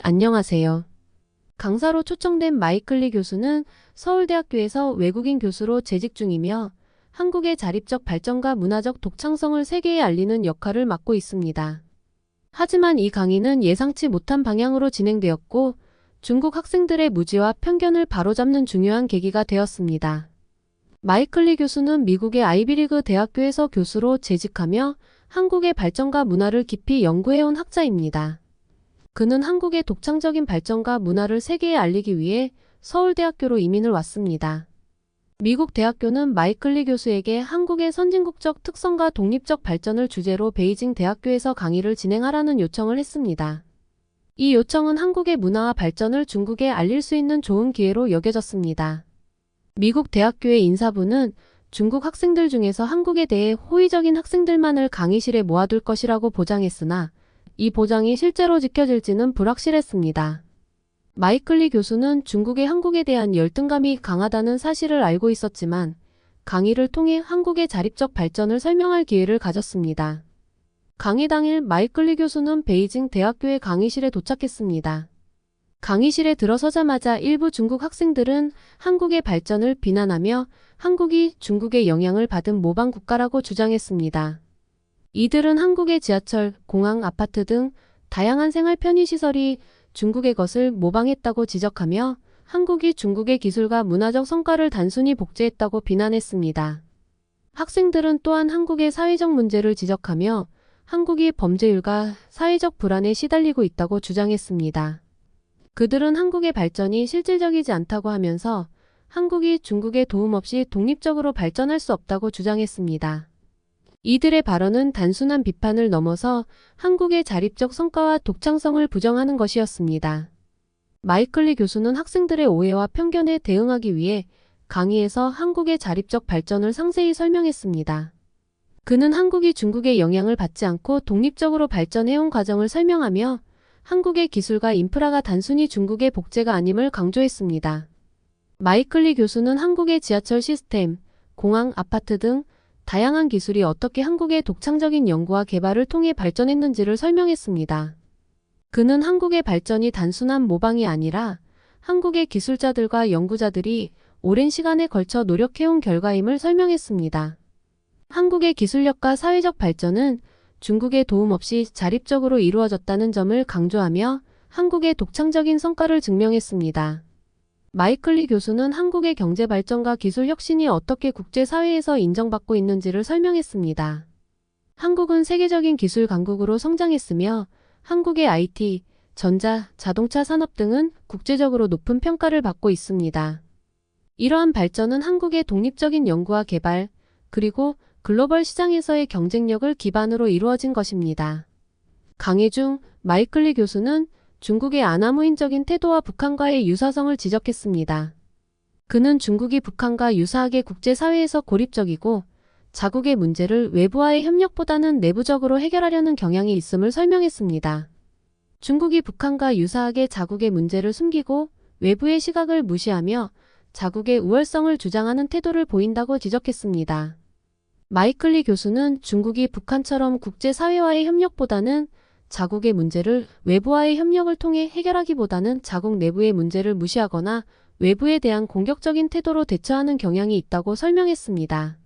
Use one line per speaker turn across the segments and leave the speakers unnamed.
안녕하세요. 강사로 초청된 마이클리 교수는 서울대학교에서 외국인 교수로 재직 중이며 한국의 자립적 발전과 문화적 독창성을 세계에 알리는 역할을 맡고 있습니다. 하지만 이 강의는 예상치 못한 방향으로 진행되었고 중국 학생들의 무지와 편견을 바로잡는 중요한 계기가 되었습니다. 마이클리 교수는 미국의 아이비리그 대학교에서 교수로 재직하며 한국의 발전과 문화를 깊이 연구해온 학자입니다. 그는 한국의 독창적인 발전과 문화를 세계에 알리기 위해 서울대학교로 이민을 왔습니다. 미국 대학교는 마이클리 교수에게 한국의 선진국적 특성과 독립적 발전을 주제로 베이징 대학교에서 강의를 진행하라는 요청을 했습니다. 이 요청은 한국의 문화와 발전을 중국에 알릴 수 있는 좋은 기회로 여겨졌습니다. 미국 대학교의 인사부는 중국 학생들 중에서 한국에 대해 호의적인 학생들만을 강의실에 모아둘 것이라고 보장했으나 이 보장이 실제로 지켜질지는 불확실했습니다. 마이클리 교수는 중국의 한국에 대한 열등감이 강하다는 사실을 알고 있었지만 강의를 통해 한국의 자립적 발전을 설명할 기회를 가졌습니다. 강의 당일 마이클리 교수는 베이징 대학교의 강의실에 도착했습니다. 강의실에 들어서자마자 일부 중국 학생들은 한국의 발전을 비난하며 한국이 중국의 영향을 받은 모방 국가라고 주장했습니다. 이들은 한국의 지하철, 공항, 아파트 등 다양한 생활 편의시설이 중국의 것을 모방했다고 지적하며 한국이 중국의 기술과 문화적 성과를 단순히 복제했다고 비난했습니다. 학생들은 또한 한국의 사회적 문제를 지적하며 한국이 범죄율과 사회적 불안에 시달리고 있다고 주장했습니다. 그들은 한국의 발전이 실질적이지 않다고 하면서 한국이 중국의 도움 없이 독립적으로 발전할 수 없다고 주장했습니다. 이들의 발언은 단순한 비판을 넘어서 한국의 자립적 성과와 독창성을 부정하는 것이었습니다. 마이클리 교수는 학생들의 오해와 편견에 대응하기 위해 강의에서 한국의 자립적 발전을 상세히 설명했습니다. 그는 한국이 중국의 영향을 받지 않고 독립적으로 발전해온 과정을 설명하며 한국의 기술과 인프라가 단순히 중국의 복제가 아님을 강조했습니다. 마이클리 교수는 한국의 지하철 시스템, 공항, 아파트 등 다양한 기술이 어떻게 한국의 독창적인 연구와 개발을 통해 발전했는지를 설명했습니다. 그는 한국의 발전이 단순한 모방이 아니라 한국의 기술자들과 연구자들이 오랜 시간에 걸쳐 노력해온 결과임을 설명했습니다. 한국의 기술력과 사회적 발전은 중국의 도움 없이 자립적으로 이루어졌다는 점을 강조하며 한국의 독창적인 성과를 증명했습니다. 마이클리 교수는 한국의 경제 발전과 기술 혁신이 어떻게 국제사회에서 인정받고 있는지를 설명했습니다. 한국은 세계적인 기술 강국으로 성장했으며 한국의 IT, 전자, 자동차 산업 등은 국제적으로 높은 평가를 받고 있습니다. 이러한 발전은 한국의 독립적인 연구와 개발, 그리고 글로벌 시장에서의 경쟁력을 기반으로 이루어진 것입니다. 강의 중 마이클리 교수는 중국의 아나무인적인 태도와 북한과의 유사성을 지적했습니다. 그는 중국이 북한과 유사하게 국제사회에서 고립적이고 자국의 문제를 외부와의 협력보다는 내부적으로 해결하려는 경향이 있음을 설명했습니다. 중국이 북한과 유사하게 자국의 문제를 숨기고 외부의 시각을 무시하며 자국의 우월성을 주장하는 태도를 보인다고 지적했습니다. 마이클리 교수는 중국이 북한처럼 국제사회와의 협력보다는 자국의 문제를 외부와의 협력을 통해 해결하기보다는 자국 내부의 문제를 무시하거나 외부에 대한 공격적인 태도로 대처하는 경향이 있다고 설명했습니다.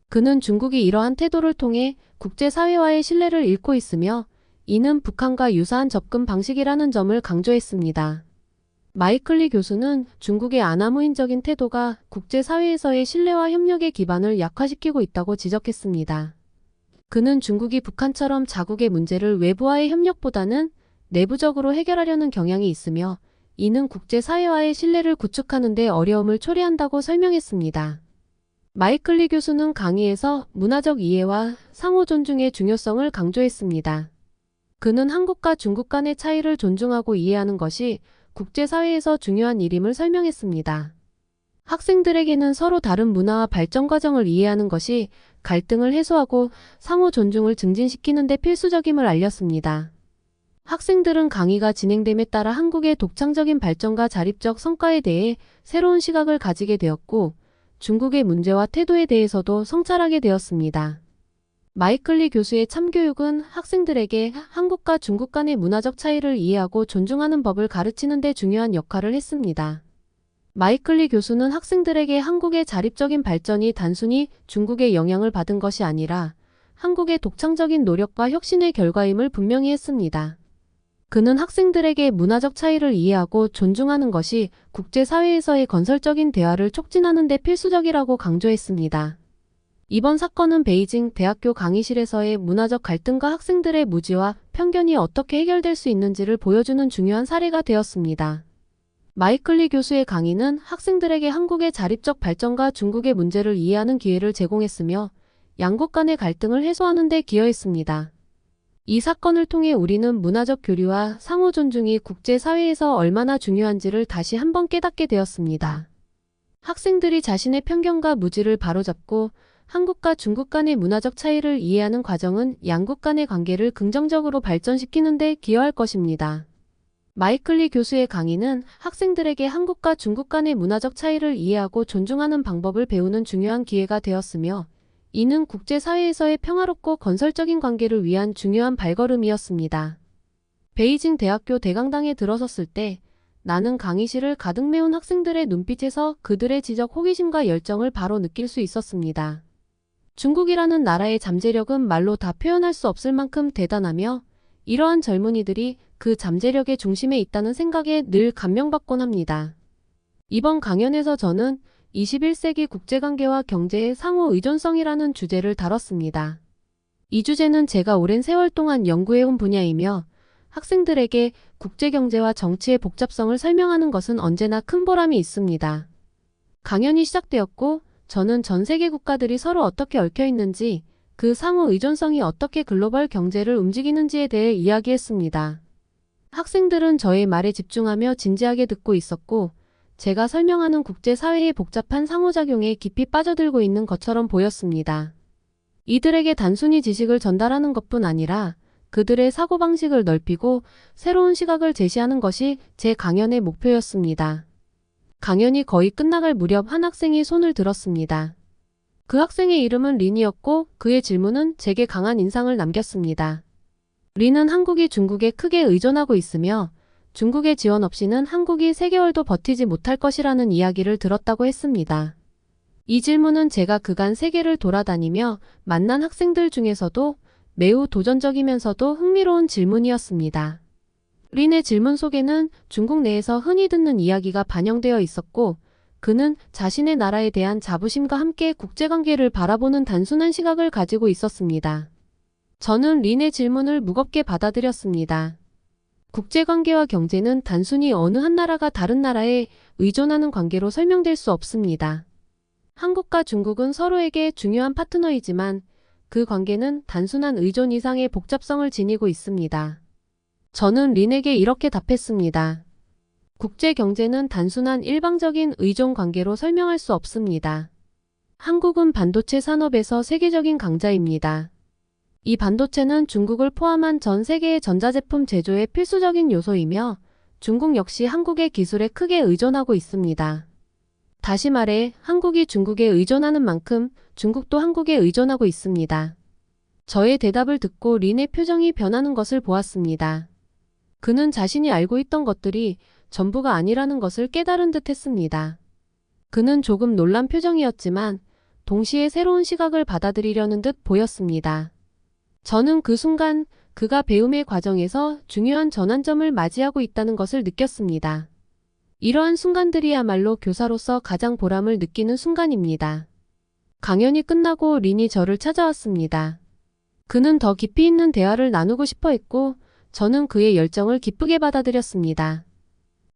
그는 중국이 이러한 태도를 통해 국제사회와의 신뢰를 잃고 있으며 이는 북한과 유사한 접근 방식이라는 점을 강조했습니다. 마이클리 교수는 중국의 아나무인적인 태도가 국제사회에서의 신뢰와 협력의 기반을 약화시키고 있다고 지적했습니다. 그는 중국이 북한처럼 자국의 문제를 외부와의 협력보다는 내부적으로 해결하려는 경향이 있으며 이는 국제사회와의 신뢰를 구축하는 데 어려움을 초래한다고 설명했습니다. 마이클리 교수는 강의에서 문화적 이해와 상호 존중의 중요성을 강조했습니다. 그는 한국과 중국 간의 차이를 존중하고 이해하는 것이 국제사회에서 중요한 일임을 설명했습니다. 학생들에게는 서로 다른 문화와 발전 과정을 이해하는 것이 갈등을 해소하고 상호 존중을 증진시키는 데 필수적임을 알렸습니다. 학생들은 강의가 진행됨에 따라 한국의 독창적인 발전과 자립적 성과에 대해 새로운 시각을 가지게 되었고 중국의 문제와 태도에 대해서도 성찰하게 되었습니다. 마이클리 교수의 참교육은 학생들에게 한국과 중국 간의 문화적 차이를 이해하고 존중하는 법을 가르치는 데 중요한 역할을 했습니다. 마이클리 교수는 학생들에게 한국의 자립적인 발전이 단순히 중국의 영향을 받은 것이 아니라 한국의 독창적인 노력과 혁신의 결과임을 분명히 했습니다. 그는 학생들에게 문화적 차이를 이해하고 존중하는 것이 국제사회에서의 건설적인 대화를 촉진하는 데 필수적이라고 강조했습니다. 이번 사건은 베이징 대학교 강의실에서의 문화적 갈등과 학생들의 무지와 편견이 어떻게 해결될 수 있는지를 보여주는 중요한 사례가 되었습니다. 마이클리 교수의 강의는 학생들에게 한국의 자립적 발전과 중국의 문제를 이해하는 기회를 제공했으며 양국 간의 갈등을 해소하는 데 기여했습니다. 이 사건을 통해 우리는 문화적 교류와 상호 존중이 국제사회에서 얼마나 중요한지를 다시 한번 깨닫게 되었습니다. 학생들이 자신의 편견과 무지를 바로잡고 한국과 중국 간의 문화적 차이를 이해하는 과정은 양국 간의 관계를 긍정적으로 발전시키는 데 기여할 것입니다. 마이클리 교수의 강의는 학생들에게 한국과 중국 간의 문화적 차이를 이해하고 존중하는 방법을 배우는 중요한 기회가 되었으며 이는 국제사회에서의 평화롭고 건설적인 관계를 위한 중요한 발걸음이었습니다. 베이징 대학교 대강당에 들어섰을 때 나는 강의실을 가득 메운 학생들의 눈빛에서 그들의 지적 호기심과 열정을 바로 느낄 수 있었습니다. 중국이라는 나라의 잠재력은 말로 다 표현할 수 없을 만큼 대단하며 이러한 젊은이들이 그 잠재력의 중심에 있다는 생각에 늘 감명받곤 합니다. 이번 강연에서 저는 21세기 국제관계와 경제의 상호 의존성이라는 주제를 다뤘습니다. 이 주제는 제가 오랜 세월 동안 연구해온 분야이며 학생들에게 국제경제와 정치의 복잡성을 설명하는 것은 언제나 큰 보람이 있습니다. 강연이 시작되었고 저는 전 세계 국가들이 서로 어떻게 얽혀 있는지 그 상호 의존성이 어떻게 글로벌 경제를 움직이는지에 대해 이야기했습니다. 학생들은 저의 말에 집중하며 진지하게 듣고 있었고 제가 설명하는 국제사회의 복잡한 상호작용에 깊이 빠져들고 있는 것처럼 보였습니다. 이들에게 단순히 지식을 전달하는 것뿐 아니라 그들의 사고방식을 넓히고 새로운 시각을 제시하는 것이 제 강연의 목표였습니다. 강연이 거의 끝나갈 무렵 한 학생이 손을 들었습니다. 그 학생의 이름은 린이었고 그의 질문은 제게 강한 인상을 남겼습니다. 린은 한국이 중국에 크게 의존하고 있으며 중국의 지원 없이는 한국이 3개월도 버티지 못할 것이라는 이야기를 들었다고 했습니다. 이 질문은 제가 그간 세계를 돌아다니며 만난 학생들 중에서도 매우 도전적이면서도 흥미로운 질문이었습니다. 린의 질문 속에는 중국 내에서 흔히 듣는 이야기가 반영되어 있었고 그는 자신의 나라에 대한 자부심과 함께 국제관계를 바라보는 단순한 시각을 가지고 있었습니다. 저는 린의 질문을 무겁게 받아들였습니다. 국제관계와 경제는 단순히 어느 한 나라가 다른 나라에 의존하는 관계로 설명될 수 없습니다. 한국과 중국은 서로에게 중요한 파트너이지만 그 관계는 단순한 의존 이상의 복잡성을 지니고 있습니다. 저는 린에게 이렇게 답했습니다. 국제경제는 단순한 일방적인 의존 관계로 설명할 수 없습니다. 한국은 반도체 산업에서 세계적인 강자입니다. 이 반도체는 중국을 포함한 전 세계의 전자제품 제조의 필수적인 요소이며 중국 역시 한국의 기술에 크게 의존하고 있습니다. 다시 말해 한국이 중국에 의존하는 만큼 중국도 한국에 의존하고 있습니다. 저의 대답을 듣고 린의 표정이 변하는 것을 보았습니다. 그는 자신이 알고 있던 것들이 전부가 아니라는 것을 깨달은 듯 했습니다. 그는 조금 놀란 표정이었지만 동시에 새로운 시각을 받아들이려는 듯 보였습니다. 저는 그 순간 그가 배움의 과정에서 중요한 전환점을 맞이하고 있다는 것을 느꼈습니다. 이러한 순간들이야말로 교사로서 가장 보람을 느끼는 순간입니다. 강연이 끝나고 린이 저를 찾아왔습니다. 그는 더 깊이 있는 대화를 나누고 싶어 했고 저는 그의 열정을 기쁘게 받아들였습니다.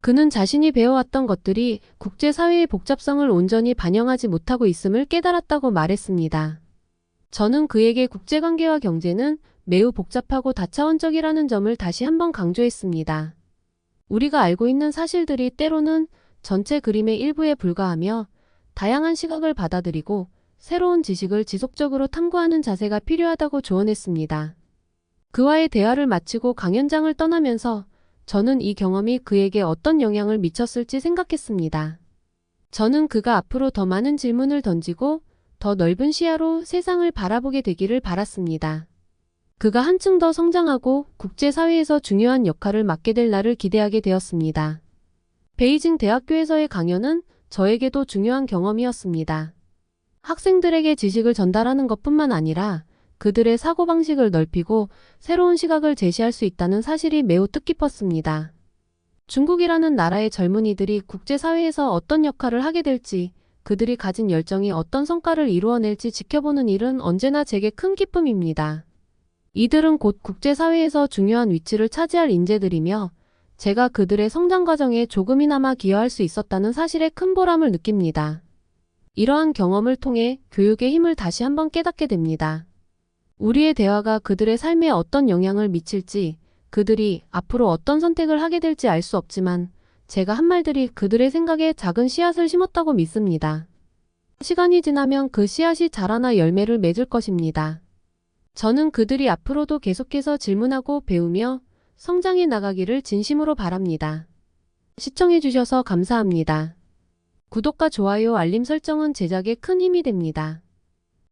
그는 자신이 배워왔던 것들이 국제사회의 복잡성을 온전히 반영하지 못하고 있음을 깨달았다고 말했습니다. 저는 그에게 국제관계와 경제는 매우 복잡하고 다차원적이라는 점을 다시 한번 강조했습니다. 우리가 알고 있는 사실들이 때로는 전체 그림의 일부에 불과하며 다양한 시각을 받아들이고 새로운 지식을 지속적으로 탐구하는 자세가 필요하다고 조언했습니다. 그와의 대화를 마치고 강연장을 떠나면서 저는 이 경험이 그에게 어떤 영향을 미쳤을지 생각했습니다. 저는 그가 앞으로 더 많은 질문을 던지고 더 넓은 시야로 세상을 바라보게 되기를 바랐습니다. 그가 한층 더 성장하고 국제사회에서 중요한 역할을 맡게 될 날을 기대하게 되었습니다. 베이징 대학교에서의 강연은 저에게도 중요한 경험이었습니다. 학생들에게 지식을 전달하는 것뿐만 아니라 그들의 사고방식을 넓히고 새로운 시각을 제시할 수 있다는 사실이 매우 뜻깊었습니다. 중국이라는 나라의 젊은이들이 국제사회에서 어떤 역할을 하게 될지, 그들이 가진 열정이 어떤 성과를 이루어낼지 지켜보는 일은 언제나 제게 큰 기쁨입니다. 이들은 곧 국제사회에서 중요한 위치를 차지할 인재들이며 제가 그들의 성장 과정에 조금이나마 기여할 수 있었다는 사실에 큰 보람을 느낍니다. 이러한 경험을 통해 교육의 힘을 다시 한번 깨닫게 됩니다. 우리의 대화가 그들의 삶에 어떤 영향을 미칠지, 그들이 앞으로 어떤 선택을 하게 될지 알 수 없지만 제가 한 말들이 그들의 생각에 작은 씨앗을 심었다고 믿습니다. 시간이 지나면 그 씨앗이 자라나 열매를 맺을 것입니다. 저는 그들이 앞으로도 계속해서 질문하고 배우며 성장해 나가기를 진심으로 바랍니다. 시청해주셔서 감사합니다. 구독과 좋아요, 알림 설정은 제작에 큰 힘이 됩니다.